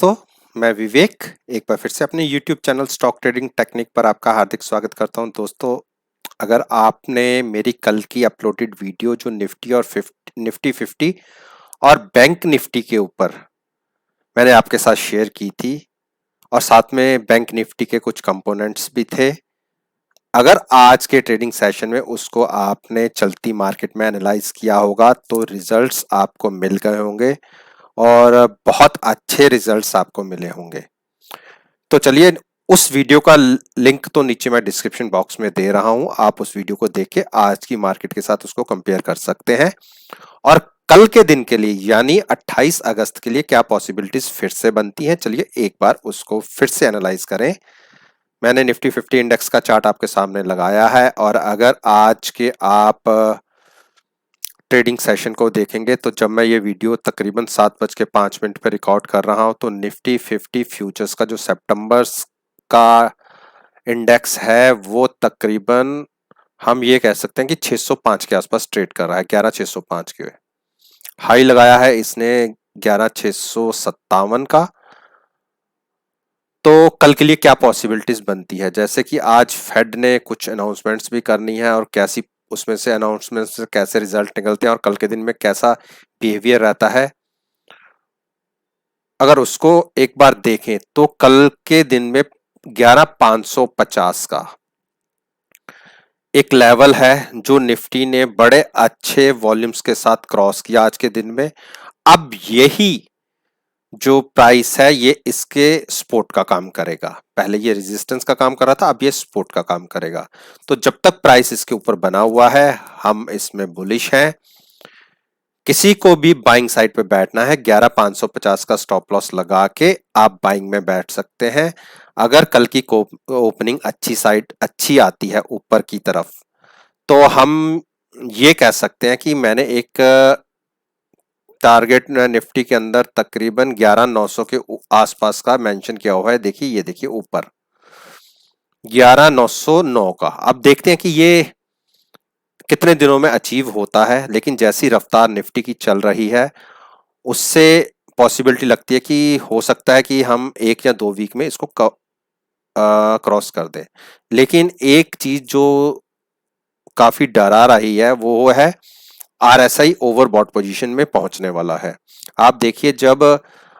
तो मैं विवेक एक बार फिर से अपने YouTube channel stock trading technique पर आपका हार्दिक स्वागत करता हूं। दोस्तों, अगर आपने मेरी कल की अपलोडेड वीडियो जो निफ्टी 50 और बैंक निफ्टी के ऊपर मैंने आपके साथ शेयर की थी और साथ में बैंक निफ्टी के कुछ कंपोनेंट्स भी थे, अगर आज के ट्रेडिंग सेशन में उसको आपने चलती मार्केट में एनालाइज किया होगा तो रिजल्ट्स आपको मिल गए होंगे और बहुत अच्छे रिजल्ट्स आपको मिले होंगे। तो चलिए, उस वीडियो का लिंक तो नीचे मैं डिस्क्रिप्शन बॉक्स में दे रहा हूं, आप उस वीडियो को देख के आज की मार्केट के साथ उसको कंपेयर कर सकते हैं और कल के दिन के लिए यानी 28 अगस्त के लिए क्या पॉसिबिलिटीज फिर से बनती हैं, चलिए एक बार उसको फिर से एनालाइज करें। मैंने निफ्टी 50 इंडेक्स का चार्ट आपके सामने लगाया है और अगर आज के आप ट्रेडिंग सेशन को देखेंगे तो जब मैं ये वीडियो तकरीबन 7:05 पे रिकॉर्ड कर रहा हूं तो निफ्टी 50 फ्यूचर्स का जो सितंबर का इंडेक्स है वो तकरीबन हम ये कह सकते हैं कि 605 के आसपास ट्रेड कर रहा है। 11605 के हाई लगाया है इसने 11657 का। तो कल के लिए क्या पॉसिबिलिटीज बनती है, जैसे कि आज फेड ने कुछ अनाउंसमेंट्स भी करनी है और कैसी उसमें से अनाउंसमेंट से कैसे रिजल्ट निकलते हैं और कल के दिन में कैसा बिहेवियर रहता है, अगर उसको एक बार देखें तो कल के दिन में 11550 का एक लेवल है जो निफ्टी ने बड़े अच्छे वॉल्यूम्स के साथ क्रॉस किया आज के दिन में। अब यही जो प्राइस है ये इसके सपोर्ट का काम करेगा। पहले ये रेजिस्टेंस का काम कर रहा था, अब ये सपोर्ट का काम करेगा। तो जब तक प्राइस इसके ऊपर बना हुआ है हम इसमें बुलिश हैं। किसी को भी बाइंग साइड पे बैठना है 11550 का स्टॉप लॉस लगा के आप बाइंग में बैठ सकते हैं। अगर कल की ओपनिंग अच्छी आती है ऊपर की तरफ तो हम ये कह सकते हैं कि मैंने एक टारगेट निफ्टी के अंदर तकरीबन 11900 के आसपास का मेंशन किया हुआ है। देखिए, ये देखिए ऊपर 11909 का। अब देखते हैं कि ये कितने दिनों में अचीव होता है, लेकिन जैसी रफ्तार निफ्टी की चल रही है उससे पॉसिबिलिटी लगती है कि हो सकता है कि हम 1 या 2 वीक में इसको क्रॉस कर दें। लेकिन एक चीज जो काफी डरा रही है वो है आरएसआई ओवरबॉट पोजीशन में पहुंचने वाला है। आप देखिए, जब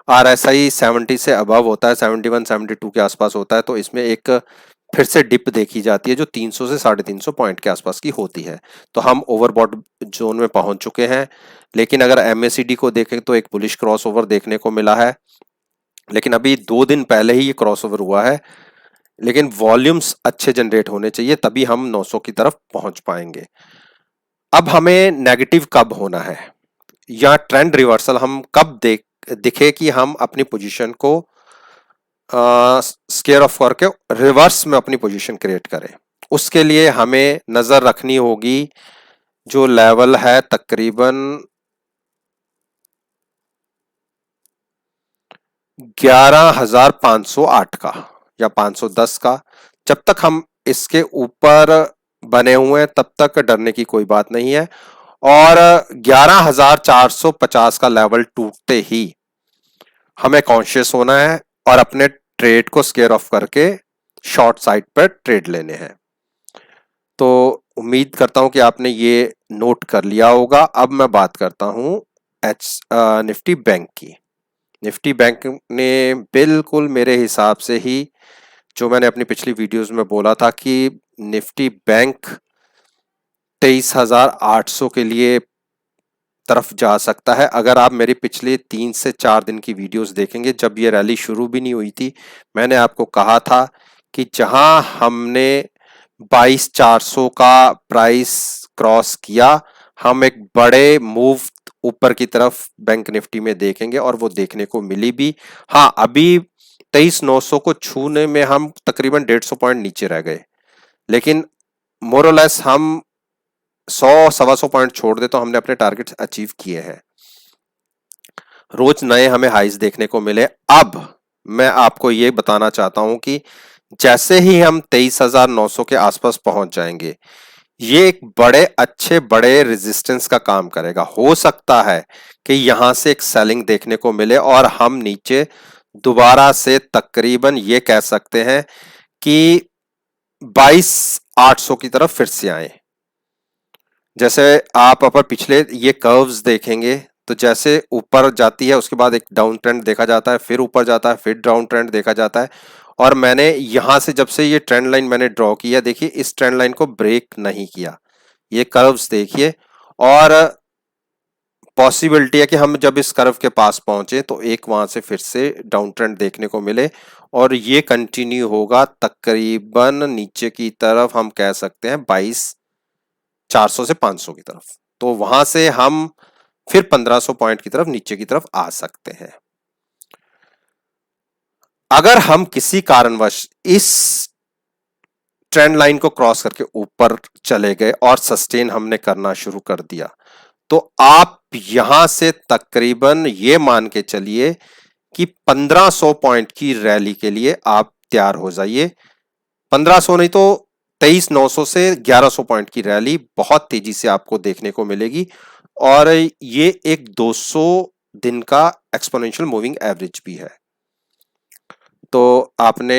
आरएसआई 70 से अबव होता है, 71 72 के आसपास होता है, तो इसमें एक फिर से डिप देखी जाती है जो 300 से 350 पॉइंट के आसपास की होती है। तो हम ओवरबॉट जोन में पहुंच चुके हैं। लेकिन अगर एमएसीडी को देखें तो एक बुलिश क्रॉसओवर देखने को मिला है, लेकिन अभी 2 दिन पहले ही ये क्रॉसओवर हुआ है। लेकिन वॉल्यूम्स अच्छे जनरेट होने चाहिए तभी हम 900 की तरफ पहुंच पाएंगे। अब हमें नेगेटिव कब होना है या ट्रेंड रिवर्सल हम कब दिखे कि हम अपनी पोजीशन को स्केयर ऑफ करके रिवर्स में अपनी पोजीशन क्रिएट करें। उसके लिए हमें नजर रखनी होगी जो लेवल है तकरीबन 11508 का या 510 का। जब तक हम इसके ऊपर बने हुए हैं तब तक डरने की कोई बात नहीं है और 11450 का लेवल टूटते ही हमें कॉन्शियस होना है और अपने ट्रेड को स्केयर ऑफ करके शॉर्ट साइड पर ट्रेड लेने हैं। तो उम्मीद करता हूं कि आपने ये नोट कर लिया होगा। अब मैं बात करता हूं निफ्टी बैंक की। निफ्टी बैंक ने बिल्कुल मेरे हिसाब से ही जो मैंने अपनी पिछली वीडियोस में बोला था कि निफ्टी बैंक 23800 के लिए तरफ जा सकता है। अगर आप मेरी पिछले 3 से 4 दिन की वीडियोस देखेंगे, जब ये रैली शुरू भी नहीं हुई थी, मैंने आपको कहा था कि जहां हमने 22400 का प्राइस क्रॉस किया हम एक बड़े मूव ऊपर की तरफ बैंक निफ्टी में देखेंगे और वो देखने को मिली भी। हाँ, अभी 23900 को छूने में हम तकरीबन 150 पॉइंट नीचे रह गए, लेकिन मोरलेस हम 100-125 पॉइंट छोड़ दे तो हमने अपने टारगेट्स अचीव किए हैं। रोज नए हमें हाइज देखने को मिले। अब मैं आपको ये बताना चाहता हूं कि जैसे ही हम 23900 के आसपास पहुंच जाएंगे ये एक बड़े रेजिस्टेंस का काम करेगा। हो सकता है कि यहां से एक सेलिंग देखने को मिले और हम नीचे दोबारा से तकरीबन ये कह सकते हैं कि 22,800 की तरफ फिर से आए। जैसे आप अपर पिछले ये कर्व्स देखेंगे तो जैसे ऊपर जाती है उसके बाद एक डाउन ट्रेंड देखा जाता है, फिर ऊपर जाता है, फिर डाउन ट्रेंड देखा जाता है। और मैंने यहां से जब से ये ट्रेंड लाइन मैंने ड्रॉ किया, देखिए इस ट्रेंड लाइन को ब्रेक नहीं किया। ये कर्व्स देखिए, और पॉसिबिलिटी है कि हम जब इस कर्व के पास पहुंचे तो एक वहां से फिर से डाउन ट्रेंड देखने को मिले, और ये कंटिन्यू होगा तकरीबन नीचे की तरफ, हम कह सकते हैं 22,400 से 500 की तरफ। तो वहां से हम फिर 1500 पॉइंट की तरफ नीचे की तरफ आ सकते हैं। अगर हम किसी कारणवश इस ट्रेंड लाइन को क्रॉस करके ऊपर चले गए और सस्टेन हमने करना शुरू कर दिया, तो आप यहां से तकरीबन ये मान के चलिए कि 1500 पॉइंट की रैली के लिए आप तैयार हो जाइए। 1500 नहीं तो 23,900 से 1100 पॉइंट की रैली बहुत तेजी से आपको देखने को मिलेगी, और ये एक 200 दिन का एक्सपोनेंशियल मूविंग एवरेज भी है। तो आपने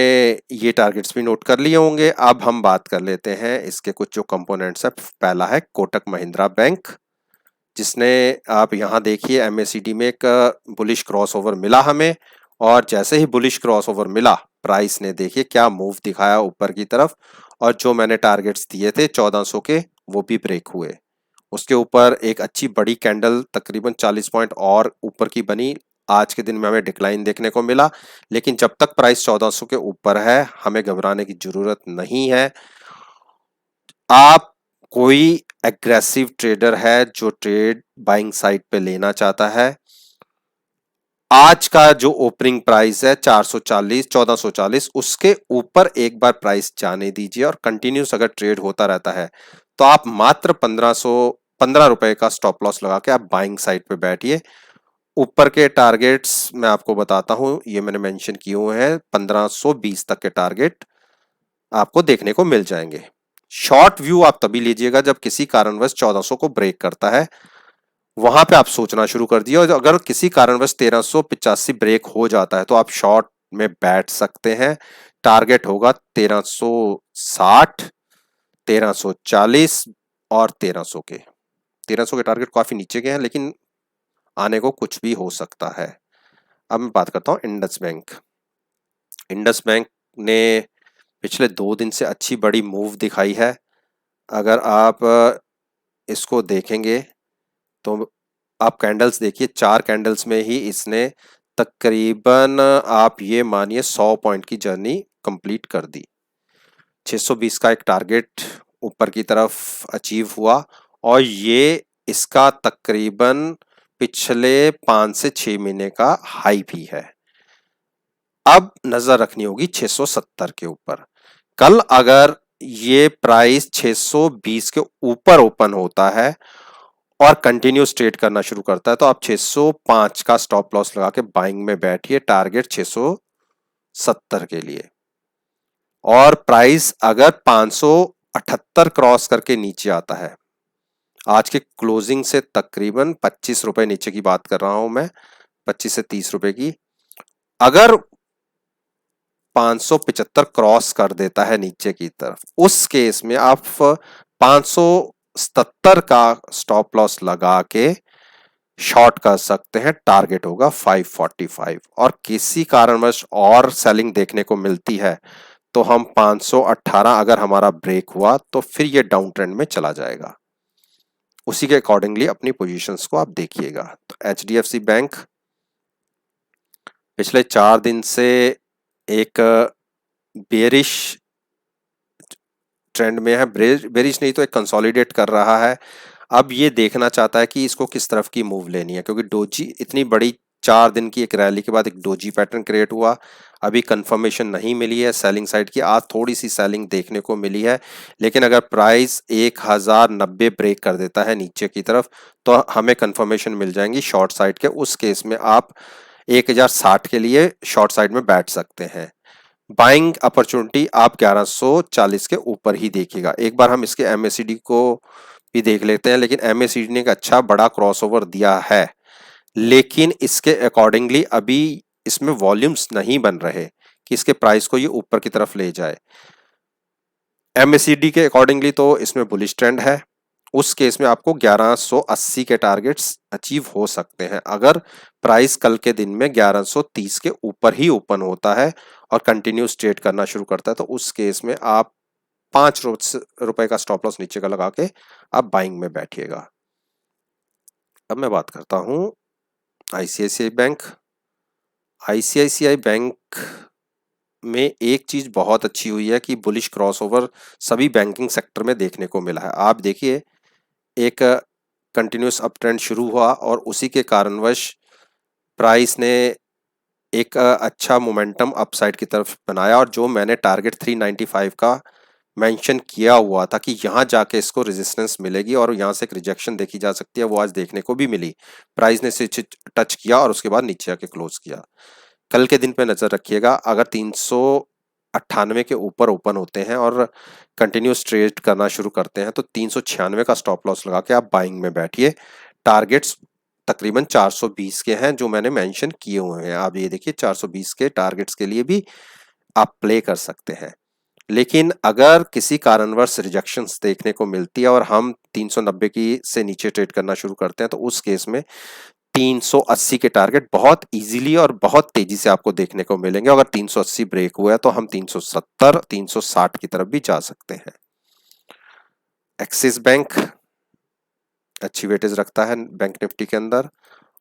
ये टारगेट्स भी नोट कर लिए होंगे। अब हम बात कर लेते हैं इसके कुछ जो कंपोनेंट्स है। पहला है कोटक महिंद्रा बैंक, जिसने आप यहाँ देखिए एमएसीडी में एक बुलिश क्रॉसओवर मिला हमें, और जैसे ही बुलिश क्रॉसओवर मिला प्राइस ने देखिए क्या मूव दिखाया ऊपर की तरफ, और जो मैंने टारगेट्स दिए थे 1400 के वो भी ब्रेक हुए। उसके ऊपर एक अच्छी बड़ी कैंडल तकरीबन 40 पॉइंट और ऊपर की बनी। आज के दिन में हमें डिक्लाइन देखने को मिला, लेकिन जब तक प्राइस 1400 के ऊपर है हमें घबराने की जरूरत नहीं है। आप कोई एग्रेसिव ट्रेडर है जो ट्रेड बाइंग साइड पे लेना चाहता है, आज का जो ओपनिंग प्राइस है 440 1440, उसके ऊपर एक बार प्राइस जाने दीजिए, और कंटिन्यूस अगर ट्रेड होता रहता है तो आप मात्र 15 रुपए का स्टॉप लॉस लगा के आप बाइंग साइड पे बैठिए। ऊपर के टारगेट्स मैं आपको बताता हूं, ये मैंने मेंशन किए हुए हैं। 1520 तक के टारगेट आपको देखने को मिल जाएंगे। शॉर्ट व्यू आप तभी लीजिएगा जब किसी कारणवश 1400 को ब्रेक करता है, वहां पे आप सोचना शुरू कर दिया। और अगर किसी कारणवश 1385 ब्रेक हो जाता है तो आप शॉर्ट में बैठ सकते हैं। टारगेट होगा 1360, 1340 और 1300 के। 1300 के टारगेट काफी नीचे के हैं, लेकिन आने को कुछ भी हो सकता है। अब मैं बात करता हूं इंडस बैंक। इंडस बैंक ने पिछले 2 दिन से अच्छी बड़ी मूव दिखाई है। अगर आप इसको देखेंगे तो आप कैंडल्स देखिए, 4 कैंडल्स में ही इसने तकरीबन आप ये मानिए 100 पॉइंट की जर्नी कंप्लीट कर दी। 620 का एक टारगेट ऊपर की तरफ अचीव हुआ, और ये इसका तकरीबन पिछले 5 से 6 महीने का हाई भी है। अब नजर रखनी होगी 670 के ऊपर। कल अगर ये प्राइस 620 के ऊपर ओपन होता है और कंटिन्यूस ट्रेड करना शुरू करता है तो आप 605 का स्टॉप लॉस लगा के बाइंग में बैठिए, टारगेट 670 के लिए। और प्राइस अगर 578 क्रॉस करके नीचे आता है, आज के क्लोजिंग से तकरीबन 25 रुपए नीचे की बात कर रहा हूं मैं, 25 से 30 रुपए की, अगर 575 क्रॉस कर देता है नीचे की तरफ, उस केस में आप 577 का स्टॉप लॉस लगा के शॉर्ट कर सकते हैं। टारगेट होगा 545, और किसी कारणवश और सेलिंग देखने को मिलती है तो हम 518 अगर हमारा ब्रेक हुआ तो फिर ये डाउन ट्रेंड में चला जाएगा। उसी के अकॉर्डिंगली अपनी पोजीशंस को आप देखिएगा। तो एचडीएफसी बैंक पिछले 4 दिन से एक बेरिश ट्रेंड में है। बेरिश नहीं तो एक कंसोलिडेट कर रहा है। अब ये देखना चाहता है कि इसको किस तरफ की मूव लेनी है, क्योंकि डोजी इतनी बड़ी 4 दिन की एक रैली के बाद एक डोजी पैटर्न क्रिएट हुआ, अभी कंफर्मेशन नहीं मिली है सेलिंग साइड की। आज थोड़ी सी सेलिंग देखने को मिली है, लेकिन अगर प्राइस 1090 ब्रेक कर देता है नीचे की तरफ तो हमें कंफर्मेशन मिल जाएंगी शॉर्ट साइड के। उस केस में आप 1060 के लिए शॉर्ट साइड में बैठ सकते हैं। बाइंग अपॉर्चुनिटी आप 1140 के ऊपर ही देखिएगा। एक बार हम इसके एमएसीडी को भी देख लेते हैं, लेकिन एमएसीडी ने एक अच्छा बड़ा क्रॉसओवर दिया है, लेकिन इसके अकॉर्डिंगली अभी इसमें वॉल्यूम्स नहीं बन रहे कि इसके प्राइस को ये ऊपर की तरफ ले जाए। एमएसीडी के अकॉर्डिंगली तो इसमें बुलिश ट्रेंड है, उस केस में आपको 1180 के टारगेट्स अचीव हो सकते हैं अगर प्राइस कल के दिन में 1130 के ऊपर ही ओपन होता है और कंटिन्यूस ट्रेड करना शुरू करता है, तो उस केस में आप 5 रुपए का स्टॉप लॉस नीचे का लगा के आप बाइंग में बैठिएगा। अब मैं बात करता हूं आईसीआईसीआई बैंक। आईसीआईसीआई बैंक में एक चीज बहुत अच्छी हुई है कि बुलिश क्रॉसओवर सभी बैंकिंग सेक्टर में देखने को मिला है। आप देखिए एक कंटिन्यूस अप ट्रेंड शुरू हुआ और उसी के कारणवश प्राइस ने एक अच्छा मोमेंटम अपसाइड की तरफ बनाया, और जो मैंने टारगेट 395 का मेंशन किया हुआ था कि यहाँ जाके इसको रेजिस्टेंस मिलेगी और यहाँ से एक रिजेक्शन देखी जा सकती है, वो आज देखने को भी मिली। प्राइस ने इसे टच किया और उसके बाद नीचे आके क्लोज किया। कल के दिन पे नजर रखिएगा, अगर 398 के ऊपर ओपन होते हैं और कंटिन्यूस ट्रेड करना शुरू करते हैं तो 396 का स्टॉप लॉस लगा के आप बाइंग में बैठिए। टारगेट्स तकरीबन 420 के हैं जो मैंने मेंशन किए हुए हैं। आप ये देखिए 420 के टारगेट्स के लिए भी आप प्ले कर सकते हैं। लेकिन अगर किसी कारणवश रिजेक्शंस देखने को मिलती है और हम 390 की से नीचे ट्रेड करना शुरू करते हैं तो उस केस में 380 के टारगेट बहुत इजीली और बहुत तेजी से आपको देखने को मिलेंगे। अगर 380 ब्रेक हुआ है तो हम 370 360 की तरफ भी जा सकते हैं। एक्सिस बैंक अच्छी वेटेज रखता है बैंक निफ्टी के अंदर,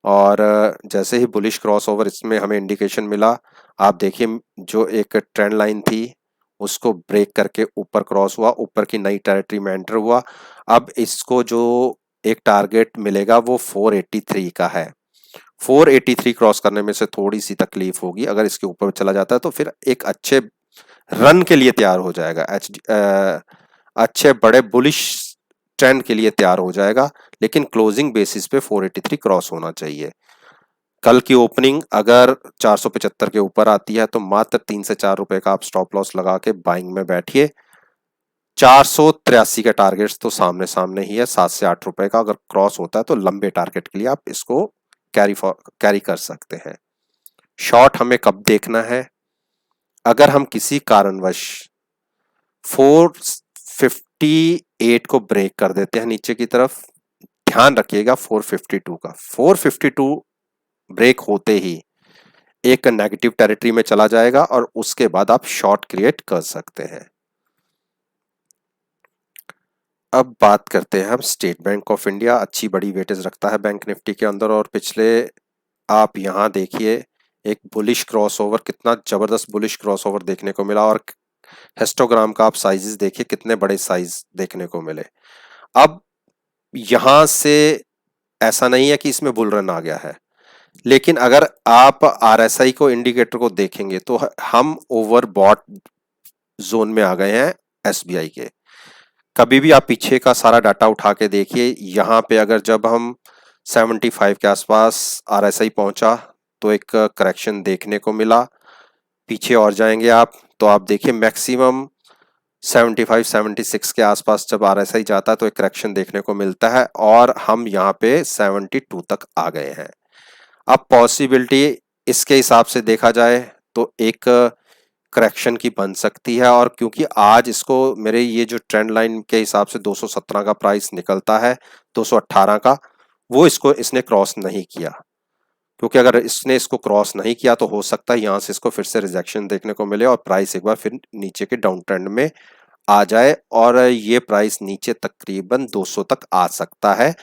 और जैसे ही बुलिश क्रॉसओवर इसमें हमें इंडिकेशन मिला, आप देखिए जो एक ट्रेंड लाइन थी उसको ब्रेक करके ऊपर क्रॉस हुआ, ऊपर की नई टेरिटरी में एंटर हुआ। अब इसको जो एक टारगेट मिलेगा वो 483 का है। 483 क्रॉस करने में से थोड़ी सी तकलीफ होगी, अगर इसके ऊपर चला जाता है तो फिर एक अच्छे रन के लिए तैयार हो जाएगा, अच्छे बड़े बुलिश ट्रेंड के लिए तैयार हो जाएगा। लेकिन क्लोजिंग बेसिस पे 483 क्रॉस होना चाहिए। कल की ओपनिंग अगर 475 के ऊपर आती है तो मात्र 3 से 4 रुपए का आप स्टॉप लॉस लगा के बाइंग में बैठिए। 483 के टारगेट्स तो सामने सामने ही है, 7 से 8 रुपए का अगर क्रॉस होता है तो लंबे टारगेट के लिए आप इसको कैरी कर सकते हैं। शॉर्ट हमें कब देखना है? अगर हम किसी कारणवश 458 को ब्रेक कर देते हैं नीचे की तरफ, ध्यान रखिएगा 452 का, 452 ब्रेक होते ही एक नेगेटिव टेरिटरी में चला जाएगा और उसके बाद आप शॉर्ट क्रिएट कर सकते हैं। अब बात करते हैं हम स्टेट बैंक ऑफ इंडिया। अच्छी बड़ी वेटेज रखता है बैंक निफ्टी के अंदर, और पिछले आप यहां देखिए एक बुलिश क्रॉसओवर, कितना जबरदस्त बुलिश क्रॉसओवर देखने को मिला, और हिस्टोग्राम का आप साइजेस देखिए कितने बड़े साइज देखने को मिले। अब यहां से ऐसा नहीं है कि इसमें बुल रन आ गया है, लेकिन अगर आप आरएसआई को इंडिकेटर को देखेंगे तो हम ओवरबॉट जोन में आ गए हैं एसबीआई के। कभी भी आप पीछे का सारा डाटा उठा के देखिए, यहाँ पे अगर जब हम 75 के आसपास आरएसआई पहुंचा तो एक करेक्शन देखने को मिला। पीछे और जाएंगे आप तो आप देखिए मैक्सिमम 75 76 के आसपास जब आरएसआई जाता है तो एक करेक्शन देखने को मिलता है, और हम यहाँ पे 72 तक आ गए हैं। अब पॉसिबिलिटी इसके हिसाब से देखा जाए तो एक करेक्शन की बन सकती है, और क्योंकि आज इसको मेरे ये जो ट्रेंड लाइन के हिसाब से 217 का प्राइस निकलता है, 218 का, वो इसने क्रॉस नहीं किया। क्योंकि अगर इसने इसको क्रॉस नहीं किया तो हो सकता है यहाँ से इसको फिर से रिजेक्शन देखने को मिले और प्राइस एक बार फिर नीचे के डाउन ट्रेंड में आ जाए, और ये प्राइस नीचे तकरीबन 200 तक आ सकता है।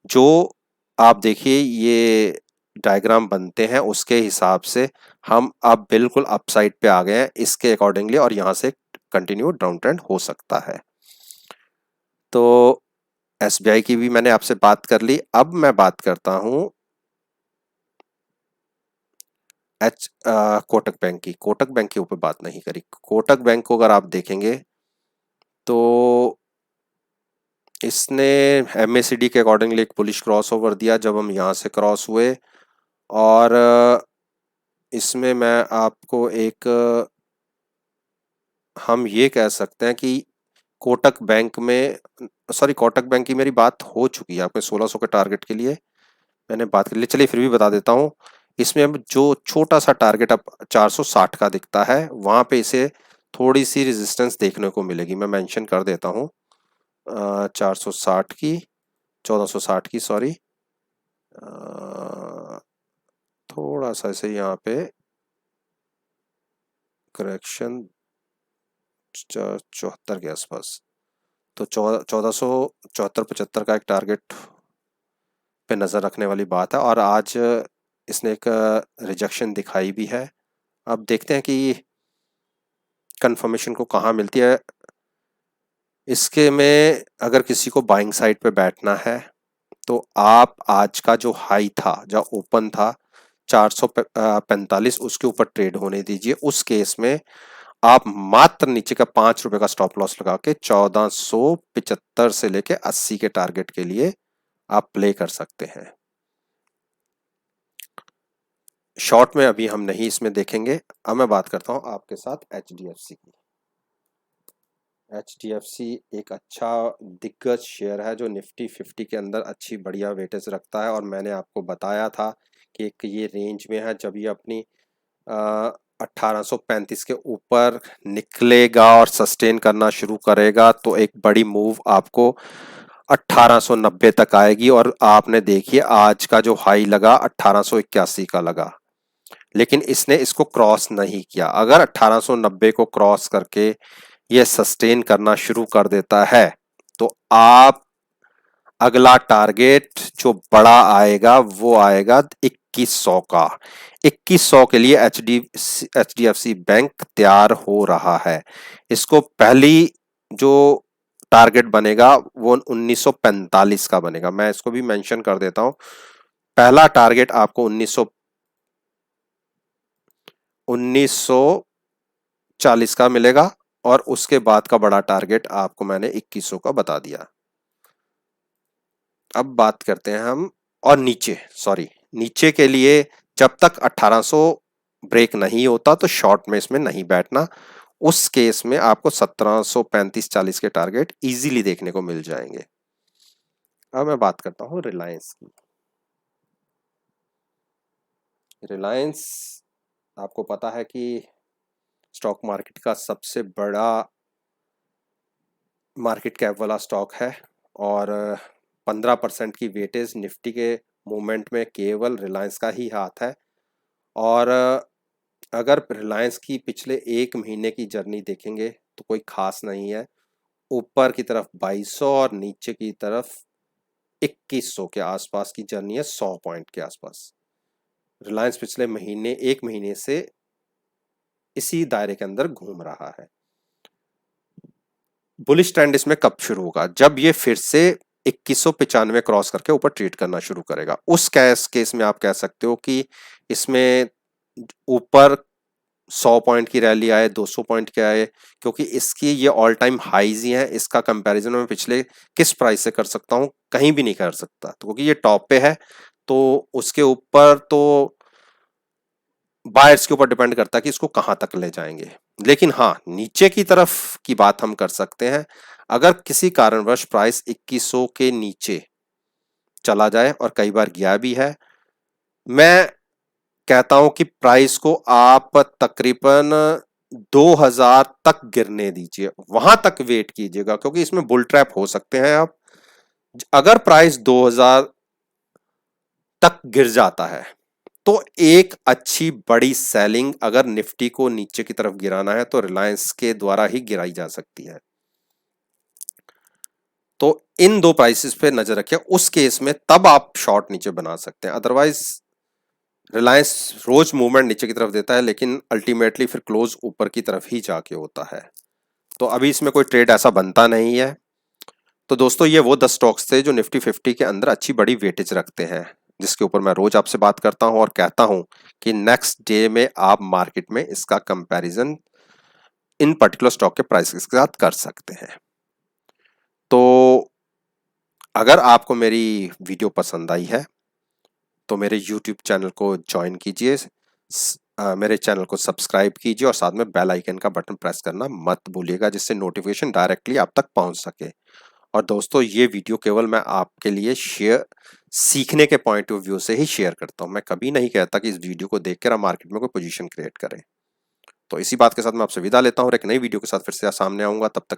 जो आप देखिए ये डायग्राम बनते हैं उसके हिसाब से हम अब बिल्कुल अपसाइड पे आ गए हैं इसके अकॉर्डिंगली, और यहाँ से कंटिन्यू डाउन ट्रेंड हो सकता है। तो एसबीआई की भी मैंने आपसे बात कर ली। अब मैं बात करता हूं कोटक बैंक की। कोटक बैंक के ऊपर बात नहीं करी। कोटक बैंक को अगर आप देखेंगे तो इसने एमएसीडी के अकॉर्डिंगली एक बुलिश क्रॉस ओवर दिया जब हम यहाँ से क्रॉस हुए, और इसमें मैं आपको एक हम ये कह सकते हैं कि कोटक बैंक में, सॉरी कोटक बैंक की मेरी बात हो चुकी है आपने 1600 के टारगेट के लिए मैंने बात कर ली। चलिए फिर भी बता देता हूँ, इसमें अब जो छोटा सा टारगेट अब 460 का दिखता है, वहां पे इसे थोड़ी सी रेजिस्टेंस देखने को मिलेगी। मैं मेंशन कर देता हूँ 460 की, 1460 की, सॉरी। थोड़ा सा इसे यहाँ पे करेक्शन 74 के आसपास, तो 1474-75 का एक टारगेट पे नज़र रखने वाली बात है। और आज इसने एक रिजेक्शन दिखाई भी है। अब देखते हैं कि कंफर्मेशन को कहाँ मिलती है। इसके में अगर किसी को बाइंग साइड पे बैठना है तो आप आज का जो हाई था, जो ओपन था 445, उसके ऊपर ट्रेड होने दीजिए। उस केस में आप मात्र नीचे का 5 रुपए का स्टॉप लॉस लगा के 1475 से लेके 80 के टारगेट के लिए आप प्ले कर सकते हैं। शॉर्ट में अभी हम नहीं इसमें देखेंगे। अब मैं बात करता हूं आपके साथ HDFC की। HDFC एक अच्छा दिग्गज शेयर है जो निफ्टी 50 के अंदर अच्छी बढ़िया वेटेज रखता है, और मैंने आपको बताया था कि एक ये रेंज में है, जब ये अपनी 1835 के ऊपर निकलेगा और सस्टेन करना शुरू करेगा तो एक बड़ी मूव आपको 1890 तक आएगी। और आपने देखिए आज का जो हाई लगा 1881 का लगा, लेकिन इसने इसको क्रॉस नहीं किया। अगर 1890 को क्रॉस करके ये सस्टेन करना शुरू कर देता है तो आप अगला टारगेट जो बड़ा आएगा वो आएगा 2100 का। 2100 के लिए HDFC बैंक तैयार हो रहा है। इसको पहली जो टारगेट बनेगा वो 1945 का बनेगा। मैं इसको भी मेंशन कर देता हूं। पहला टारगेट आपको 1940 का मिलेगा, और उसके बाद का बड़ा टारगेट आपको मैंने 2100 का बता दिया। अब बात करते हैं हम, और नीचे के लिए जब तक 1800 ब्रेक नहीं होता तो शॉर्ट में इसमें नहीं बैठना। उस केस में आपको 1735-40 के टारगेट इजीली देखने को मिल जाएंगे। अब मैं बात करता हूं रिलायंस की। रिलायंस आपको पता है कि स्टॉक मार्केट का सबसे बड़ा मार्केट कैप वाला स्टॉक है, और 15% की वेटेज निफ्टी के मूवमेंट में केवल रिलायंस का ही हाथ है। और अगर रिलायंस की पिछले 1 महीने की जर्नी देखेंगे तो कोई खास नहीं है। ऊपर की तरफ 2200 और नीचे की तरफ 2100 के आसपास की जर्नी है, 100 पॉइंट के आसपास। रिलायंस पिछले 1 महीने से इसी दायरे के अंदर घूम रहा है। बुलिश ट्रेंड इसमें कब शुरू होगा? जब ये फिर से 2195 क्रॉस करके ऊपर ट्रेड करना शुरू करेगा। उस केस में आप कह सकते हो कि इसमें ऊपर 100 पॉइंट की रैली आए, 200 पॉइंट के आए, क्योंकि इसकी ये ऑल टाइम हाईज ही है। इसका कंपैरिजन मैं पिछले किस प्राइस से कर सकता हूं? कहीं भी नहीं कर सकता, तो क्योंकि ये टॉप पे है तो उसके ऊपर तो बायर्स के ऊपर डिपेंड करता है कि इसको कहां तक ले जाएंगे। लेकिन हाँ, नीचे की तरफ की बात हम कर सकते हैं। अगर किसी कारणवश प्राइस 2100 के नीचे चला जाए, और कई बार गया भी है, मैं कहता हूं कि प्राइस को आप तकरीबन 2000 तक गिरने दीजिए, वहां तक वेट कीजिएगा, क्योंकि इसमें बुल ट्रैप हो सकते हैं आप। अगर प्राइस 2000 तक गिर जाता है तो एक अच्छी बड़ी सेलिंग अगर निफ्टी को नीचे की तरफ गिराना है तो रिलायंस के द्वारा ही गिराई जा सकती है। तो इन दो प्राइसेस पे नजर रखिए। उस केस में तब आप शॉर्ट नीचे बना सकते हैं। अदरवाइज रिलायंस रोज मूवमेंट नीचे की तरफ देता है, लेकिन अल्टीमेटली फिर क्लोज ऊपर की तरफ ही जाके होता है। तो अभी इसमें कोई ट्रेड ऐसा बनता नहीं है। तो दोस्तों, ये वो 10 स्टॉक्स थे जो निफ्टी 50 के अंदर अच्छी बड़ी वेटेज रखते हैं, जिसके ऊपर मैं रोज आपसे बात करता हूं और कहता हूं कि नेक्स्ट डे में आप मार्केट में इसका कंपैरिजन इन पर्टिकुलर स्टॉक के प्राइसेस के साथ कर सकते हैं। तो अगर आपको मेरी वीडियो पसंद आई है तो मेरे YouTube चैनल को ज्वाइन कीजिए, मेरे चैनल को सब्सक्राइब कीजिए, और साथ में बेल आइकन का बटन प्रेस करना मत भूलिएगा, जिससे नोटिफिकेशन डायरेक्टली आप तक पहुंच सके। और दोस्तों ये वीडियो केवल मैं आपके लिए सीखने के पॉइंट ऑफ व्यू से ही शेयर करता हूँ। मैं कभी नहीं कहता कि इस वीडियो को देखकर आप मार्केट में कोई पोजीशन क्रिएट करें। तो इसी बात के साथ मैं आपसे विदा लेता हूँ और एक नई वीडियो के साथ फिर से सामने आऊँगा। तब तक